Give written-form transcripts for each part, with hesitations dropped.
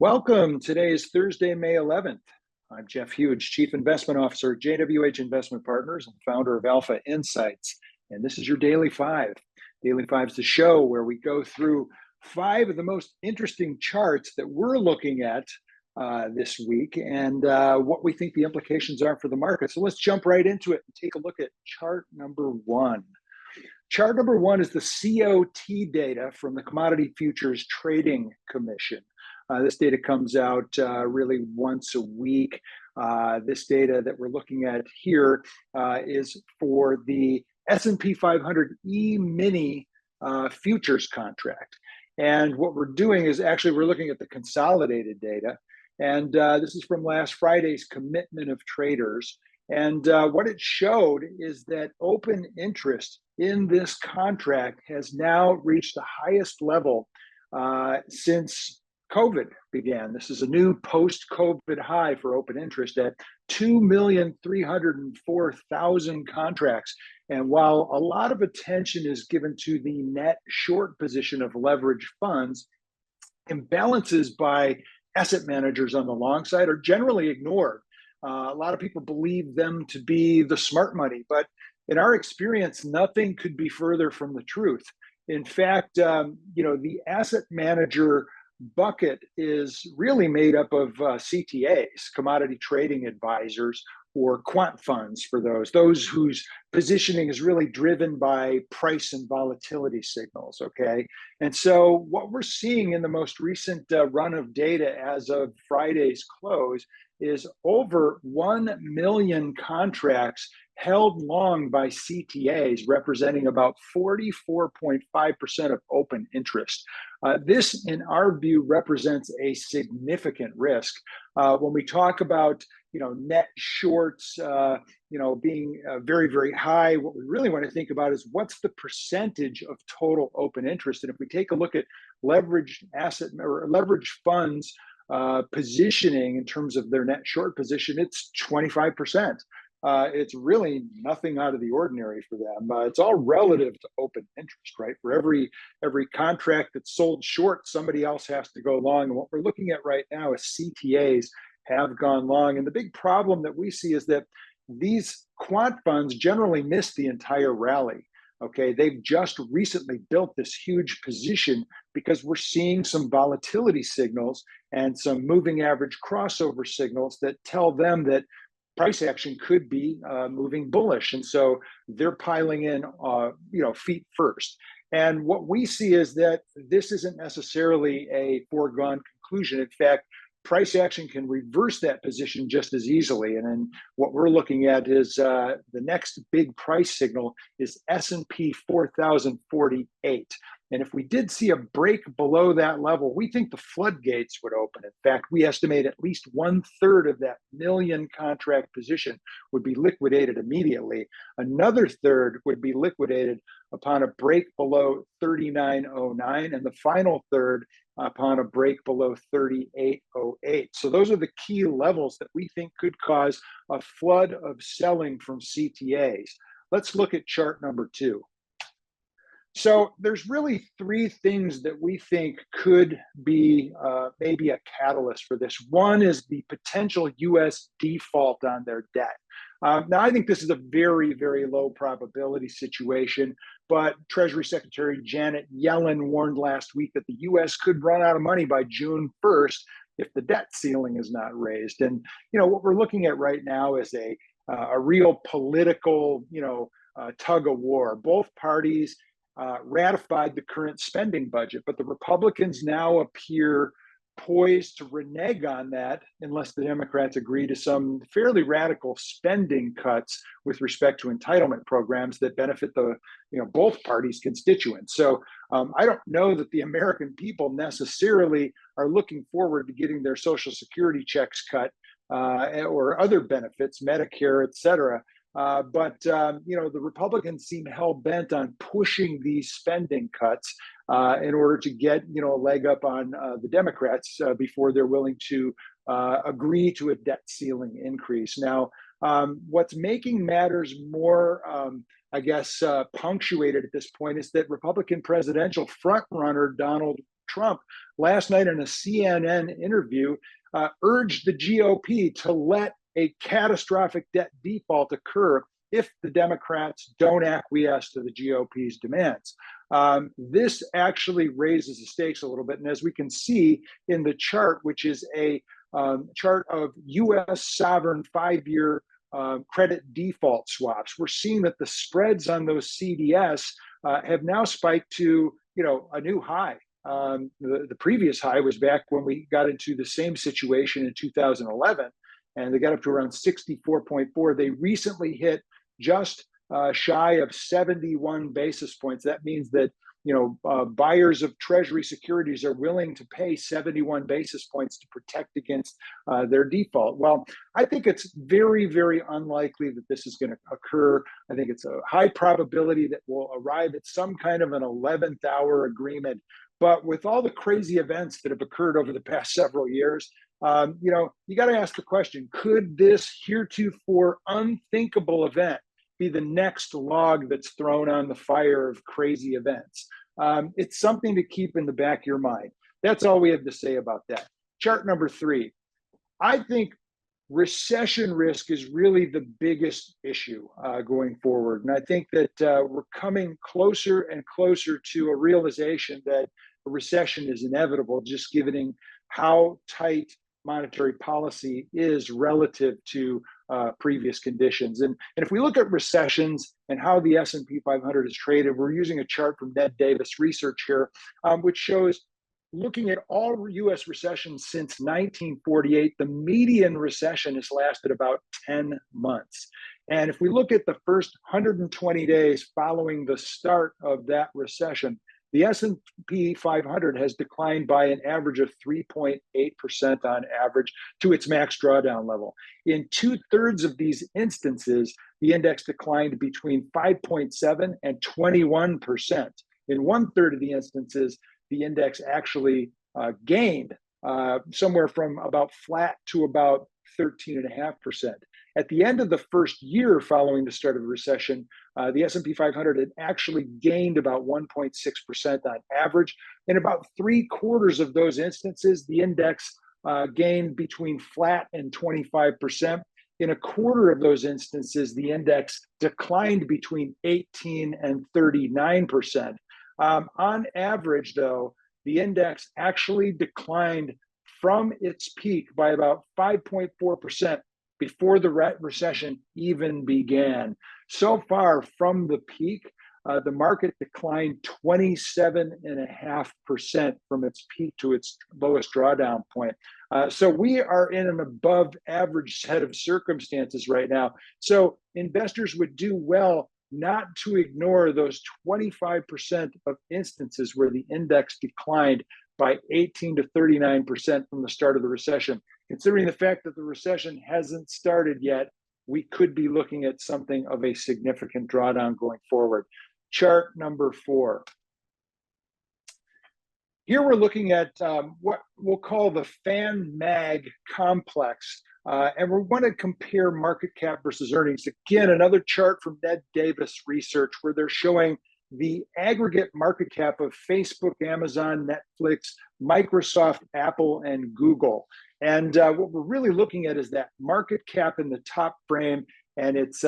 Welcome. Today is Thursday, May 11th. I'm Jeff Huge, Chief Investment Officer at JWH Investment Partners and founder of Alpha Insights. And this is your Daily Five. Daily Five is the show where we go through five of the most interesting charts that we're looking at this week and what we think the implications are for the market. So let's jump right into it and take a look at chart number one. Chart number one is the COT data from the Commodity Futures Trading Commission. This data comes out really once a week. This data that we're looking at here is for the S&P 500 E-mini futures contract. And what we're doing is actually we're looking at the consolidated data. And this is from last Friday's commitment of traders. And what it showed is that open interest in this contract has now reached the highest level since COVID began. This is a new post-COVID high for open interest at 2,304,000 contracts. And while a lot of attention is given to the net short position of leveraged funds, imbalances by asset managers on the long side are generally ignored. A lot of people believe them to be the smart money, but in our experience, nothing could be further from the truth. In fact, the asset manager bucket is really made up of CTAs, commodity trading advisors, or quant funds for those whose positioning is really driven by price and volatility signals, okay? And so what we're seeing in the most recent run of data as of Friday's close is over 1 million contracts held long by CTAs, representing about 44.5% of open interest. This, in our view, represents a significant risk. When we talk about net shorts, being very, very high, what we really want to think about is what's the percentage of total open interest. And if we take a look at leveraged asset or leveraged funds positioning in terms of their net short position, it's 25%. It's really nothing out of the ordinary for them. It's all relative to open interest, right? For every contract that's sold short, somebody else has to go long. And what we're looking at right now is CTAs have gone long. And the big problem that we see is that these quant funds generally miss the entire rally. Okay, they've just recently built this huge position because we're seeing some volatility signals and some moving average crossover signals that tell them that price action could be moving bullish. And so they're piling in, feet first. And what we see is that this isn't necessarily a foregone conclusion. In fact, price action can reverse that position just as easily. And then what we're looking at is the next big price signal is S&P 4048. And if we did see a break below that level, we think the floodgates would open. In fact, we estimate at least 1/3 of that million contract position would be liquidated immediately. Another third would be liquidated upon a break below 3909, and the final third upon a break below 3808. So those are the key levels that we think could cause a flood of selling from CTAs. Let's look at chart number two. So there's really three things that we think could be maybe a catalyst for this. One is the potential U.S. default on their debt. Now, I think this is a very, very low probability situation, but Treasury Secretary Janet Yellen warned last week that the U.S. could run out of money by June 1st if the debt ceiling is not raised. And, what we're looking at right now is a real political, tug of war. Both parties ratified the current spending budget, but the Republicans now appear poised to renege on that unless the Democrats agree to some fairly radical spending cuts with respect to entitlement programs that benefit both parties' constituents. So I don't know that the American people necessarily are looking forward to getting their Social Security checks cut or other benefits, Medicare, et cetera. But the Republicans seem hell-bent on pushing these spending cuts in order to get, a leg up on the Democrats before they're willing to agree to a debt ceiling increase. Now, what's making matters more, punctuated at this point is that Republican presidential frontrunner Donald Trump last night in a CNN interview urged the GOP to let a catastrophic debt default occur if the Democrats don't acquiesce to the GOP's demands. This actually raises the stakes a little bit. And as we can see in the chart, which is a chart of U.S. sovereign 5-year credit default swaps, we're seeing that the spreads on those CDS have now spiked to, a new high. The previous high was back when we got into the same situation in 2011, and they got up to around 64.4. They recently hit just shy of 71 basis points. That means that buyers of Treasury securities are willing to pay 71 basis points to protect against their default. Well, I think it's very, very unlikely that this is going to occur. I think it's a high probability that we'll arrive at some kind of an 11th hour agreement. But with all the crazy events that have occurred over the past several years, you got to ask the question, could this heretofore unthinkable event be the next log that's thrown on the fire of crazy events? It's something to keep in the back of your mind. That's all we have to say about that. Chart number 3. I think recession risk is really the biggest issue going forward. And I think that we're coming closer and closer to a realization that a recession is inevitable, just given how tight monetary policy is relative to previous conditions. And if we look at recessions and how the S&P 500 is traded, we're using a chart from Ned Davis Research here, which shows, looking at all U.S. recessions since 1948, the median recession has lasted about 10 months. And if we look at the first 120 days following the start of that recession, the S&P 500 has declined by an average of 3.8% on average to its max drawdown level. In 2/3 of these instances, the index declined between 5.7 and 21%. In 1/3 of the instances, the index actually gained somewhere from about flat to about 13.5%. At the end of the first year following the start of the recession, the S&P 500 had actually gained about 1.6% on average. In about 3/4 of those instances, the index gained between flat and 25%. In 1/4 of those instances, the index declined between 18 and 39%. On average, though, the index actually declined from its peak by about 5.4% before the recession even began. So far from the peak, the market declined 27.5% from its peak to its lowest drawdown point. So we are in an above average set of circumstances right now. So investors would do well not to ignore those 25% of instances where the index declined by 18 to 39% from the start of the recession. Considering the fact that the recession hasn't started yet, we could be looking at something of a significant drawdown going forward. Chart number 4. Here we're looking at what we'll call the FANMAG complex, and we want to compare market cap versus earnings. Again, another chart from Ned Davis Research where they're showing the aggregate market cap of Facebook, Amazon, Netflix, Microsoft, Apple, and Google. And what we're really looking at is that market cap in the top frame and its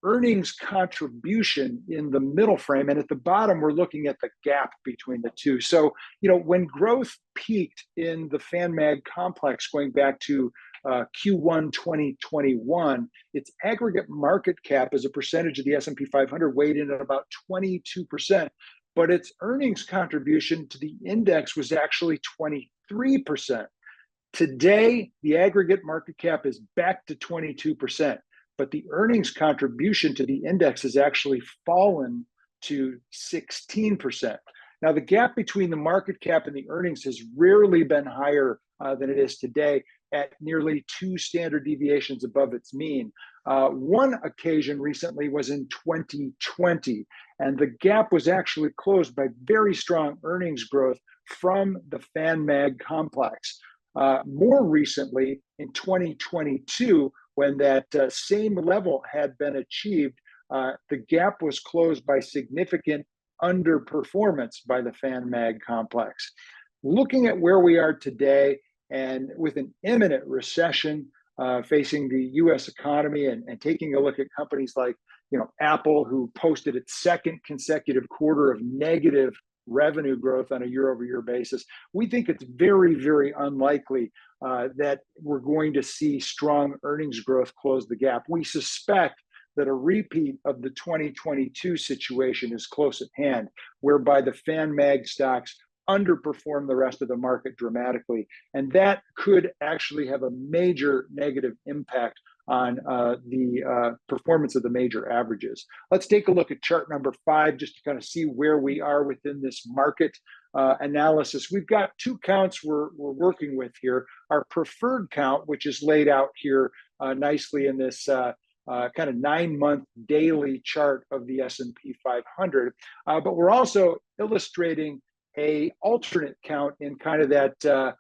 earnings contribution in the middle frame. And at the bottom, we're looking at the gap between the two. So, when growth peaked in the FANMAG complex going back to Q1 2021, its aggregate market cap as a percentage of the S&P 500 weighed in at about 22%, but its earnings contribution to the index was actually 23%. Today, the aggregate market cap is back to 22%, but the earnings contribution to the index has actually fallen to 16%. Now, the gap between the market cap and the earnings has rarely been higher than it is today, at nearly 2 standard deviations above its mean. One occasion recently was in 2020, and the gap was actually closed by very strong earnings growth from the FANMAG complex. More recently, in 2022, when that same level had been achieved, the gap was closed by significant underperformance by the FANMAG complex. looking at where we are today and with an imminent recession facing the U.S. economy, and taking a look at companies like Apple, who posted its second consecutive quarter of negative revenue growth on a year-over-year basis, we think it's very, very unlikely that we're going to see strong earnings growth close the gap. We suspect that a repeat of the 2022 situation is close at hand, whereby the FANMAG stocks underperform the rest of the market dramatically. And that could actually have a major negative impact on the performance of the major averages. Let's take a look at chart number 5 just to kind of see where we are within this market analysis. We've got two counts we're working with here. Our preferred count, which is laid out here nicely in this kind of 9-month daily chart of the S&P 500, but we're also illustrating a alternate count in kind of that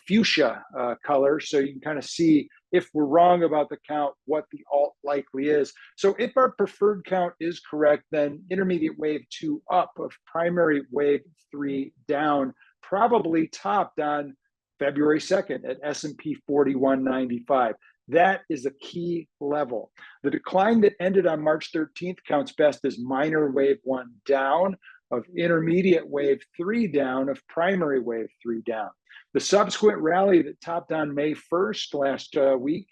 fuchsia color, so you can kind of see if we're wrong about the count, what the alt likely is. So if our preferred count is correct, then intermediate wave 2 up of primary wave 3 down probably topped on February 2nd at S&P 4195. That is a key level. The decline that ended on March 13th counts best as minor wave 1 down, of intermediate wave 3 down, of primary wave 3 down. The subsequent rally that topped on May 1st last week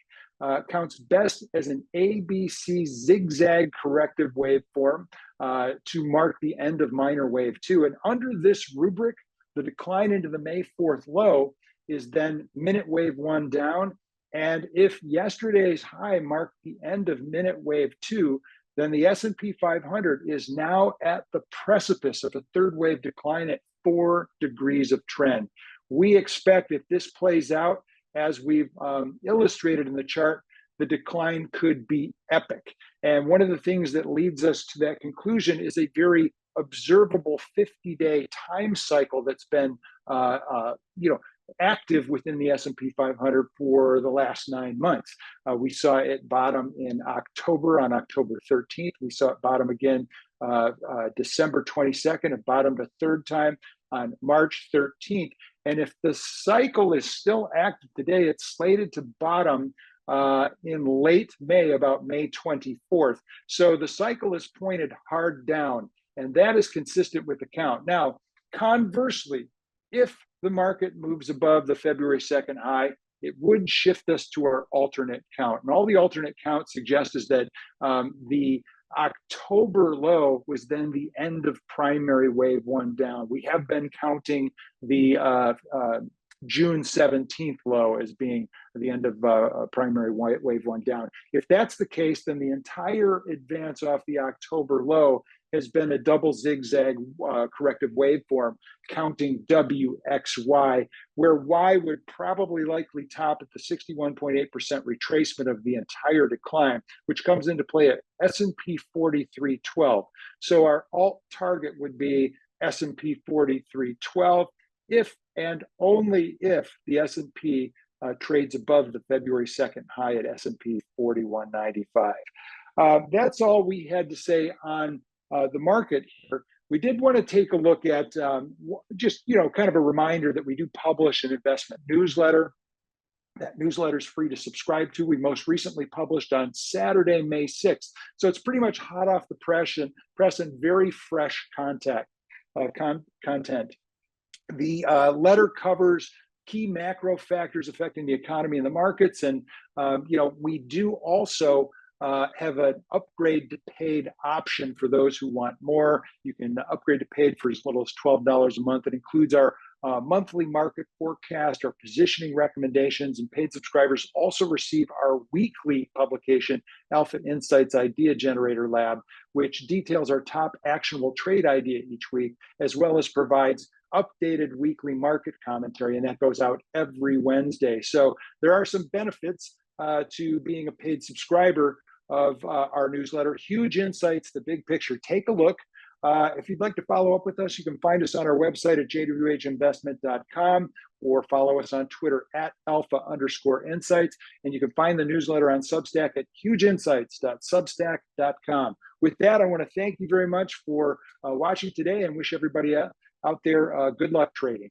counts best as an ABC zigzag corrective waveform to mark the end of minor wave 2. And under this rubric, the decline into the May 4th low is then minute wave 1 down. And if yesterday's high marked the end of minute wave 2, then the S&P 500 is now at the precipice of a third wave decline at 4 degrees of trend. We expect if this plays out as we've illustrated in the chart, the decline could be epic. And one of the things that leads us to that conclusion is a very observable 50-day time cycle that's been active within the S&P 500 for the last 9 months. We saw it bottom in October, on October 13th. We saw it bottom again December 22nd. It bottomed a third time on March 13th. And if the cycle is still active today, it's slated to bottom in late May, about May 24th. So the cycle is pointed hard down, and that is consistent with the count. Now, conversely, if the market moves above the February 2nd high, it would shift us to our alternate count. And all the alternate count suggests is that the October low was then the end of primary wave 1 down. We have been counting the June 17th low as being the end of primary wave 1 down. If that's the case, then the entire advance off the October low has been a double zigzag corrective waveform, counting WXY, where Y would probably likely top at the 61.8% retracement of the entire decline, which comes into play at S&P 4312. So our alt target would be S&P 4312 if and only if the S&P trades above the February 2nd high at S&P 4195. That's all we had to say on the market here. We did want to take a look at just, kind of a reminder that we do publish an investment newsletter. That newsletter is free to subscribe to. We most recently published on Saturday, May 6th. So it's pretty much hot off the press and very fresh content. The letter covers key macro factors affecting the economy and the markets. And, we do also have an upgrade to paid option for those who want more. You can upgrade to paid for as little as $12 a month. It includes our monthly market forecast, our positioning recommendations, and paid subscribers also receive our weekly publication, Alpha Insights Idea Generator Lab, which details our top actionable trade idea each week, as well as provides updated weekly market commentary, and that goes out every Wednesday. So there are some benefits to being a paid subscriber of our newsletter. Huge insights, the big picture. Take a look. If you'd like to follow up with us, you can find us on our website at jwhinvestment.com or follow us on Twitter at alpha_insights. And you can find the newsletter on Substack at hugeinsights.substack.com. With that, I want to thank you very much for watching today and wish everybody out there good luck trading.